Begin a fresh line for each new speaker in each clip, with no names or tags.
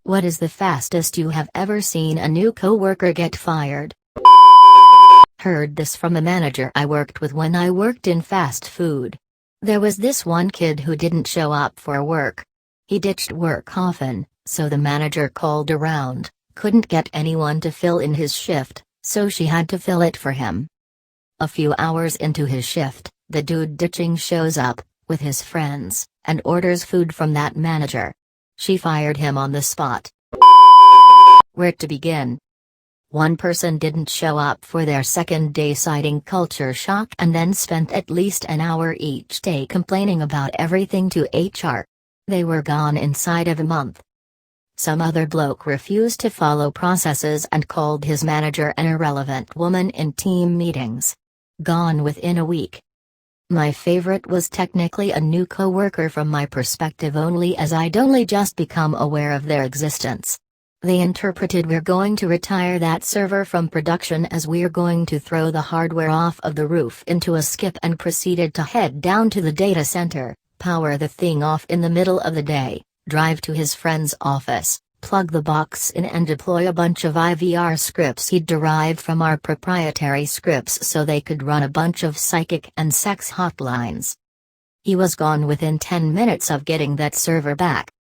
What is the fastest you have ever seen a new coworker get fired? Heard this from a manager I worked with when I worked in fast food. There was this one kid who didn't show up for work. He ditched work often, so the manager called around, couldn't get anyone to fill in his shift, so she had to fill it for him. A few hours into his shift, the dude ditching shows up, with his friends, and orders food from that manager. She fired him on the spot. Where to begin? One person didn't show up for their second day, citing culture shock, and then spent at least an hour each day complaining about everything to HR. They were gone inside of a month. Some other bloke refused to follow processes and called his manager an irrelevant woman in team meetings. Gone within a week. My favorite was technically a new coworker from my perspective only, as I'd only just become aware of their existence. They interpreted we're going to retire that server from production as we're going to throw the hardware off of the roof into a skip, and proceeded to head down to the data center, power the thing off in the middle of the day, drive to his friend's office, plug the box in and deploy a bunch of IVR scripts he'd derived from our proprietary scripts so they could run a bunch of psychic and sex hotlines. He was gone within 10 minutes of getting that server back.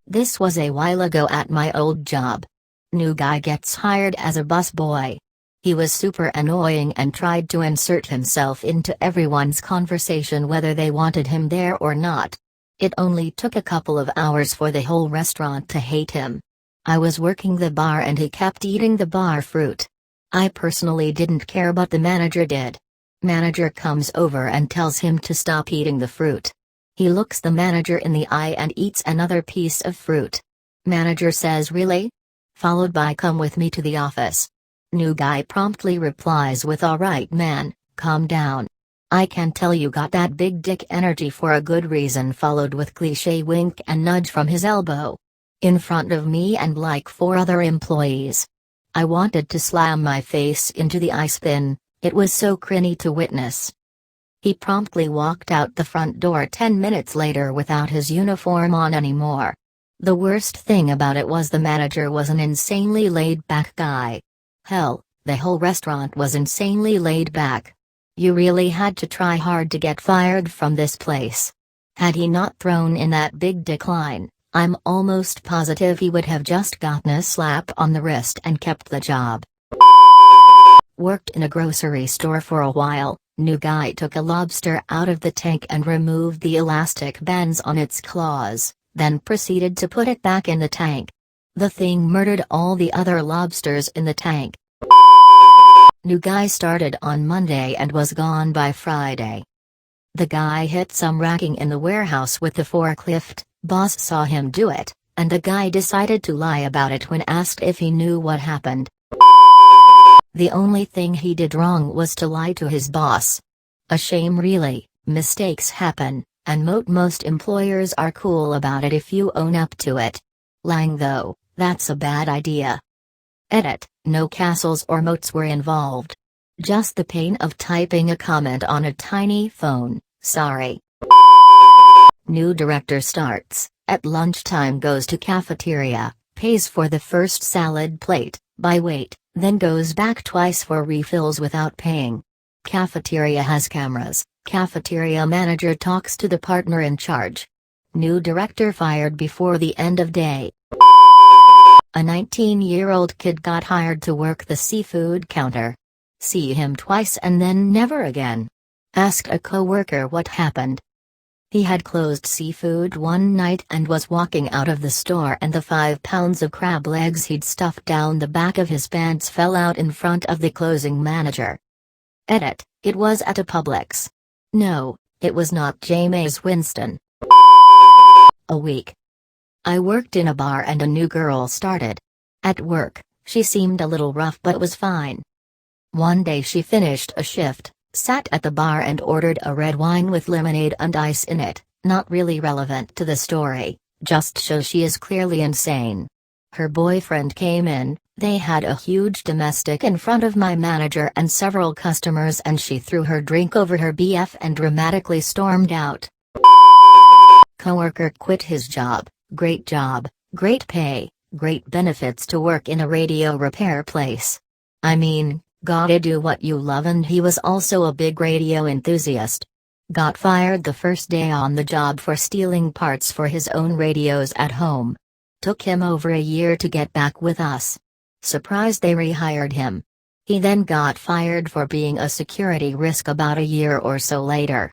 This was a while ago at my old job. New guy gets hired as a busboy. He was super annoying and tried to insert himself into everyone's conversation whether they wanted him there or not. It only took a couple of hours for the whole restaurant to hate him. I was working the bar and he kept eating the bar fruit. I personally didn't care, but the manager did. Manager comes over and tells him to stop eating the fruit. He looks the manager in the eye and eats another piece of fruit. Manager says, "Really?" Followed by, "Come with me to the office." New guy promptly replies with, "Alright man, calm down. I can tell you got that big dick energy for a good reason," followed with cliche wink and nudge from his elbow. In front of me and like 4 other employees. I wanted to slam my face into the ice bin, it was so cringy to witness. He promptly walked out the front door 10 minutes later without his uniform on anymore. The worst thing about it was the manager was an insanely laid-back guy. Hell, the whole restaurant was insanely laid back. You really had to try hard to get fired from this place. Had he not thrown in that big decline, I'm almost positive he would have just gotten a slap on the wrist and kept the job. Worked in a grocery store for a while. New guy took a lobster out of the tank and removed the elastic bands on its claws, then proceeded to put it back in the tank. The thing murdered all the other lobsters in the tank. New guy started on Monday and was gone by Friday. The guy hit some racking in the warehouse with the forklift, boss saw him do it, and the guy decided to lie about it when asked if he knew what happened. The only thing he did wrong was to lie to his boss. A shame really, mistakes happen, and most employers are cool about it if you own up to it. Lying though, that's a bad idea. Edit, no castles or moats were involved. Just the pain of typing a comment on a tiny phone, sorry. New director starts, at lunchtime goes to cafeteria, pays for the first salad plate, by weight. Then goes back twice for refills without paying. Cafeteria has cameras, cafeteria manager talks to the partner in charge. New director fired before the end of day. A 19-year-old kid got hired to work the seafood counter. See him twice and then never again. Ask a coworker what happened. He had closed seafood one night and was walking out of the store, and the 5 pounds of crab legs he'd stuffed down the back of his pants fell out in front of the closing manager. Edit, it was at a Publix. No, it was not James Winston. A week. I worked in a bar and a new girl started. At work, she seemed a little rough but was fine. One day she finished a shift, sat at the bar and ordered a red wine with lemonade and ice in it, not really relevant to the story, just shows she is clearly insane. Her boyfriend came in, they had a huge domestic in front of my manager and several customers, and she threw her drink over her BF and dramatically stormed out. Coworker quit his job, great job, Great pay, great benefits to work in a radio repair place. I mean, gotta do what you love, and he was also a big radio enthusiast. Got fired the first day on the job for stealing parts for his own radios at home. Took him over a year to get back with us. Surprised they rehired him. He then got fired for being a security risk about a year or so later.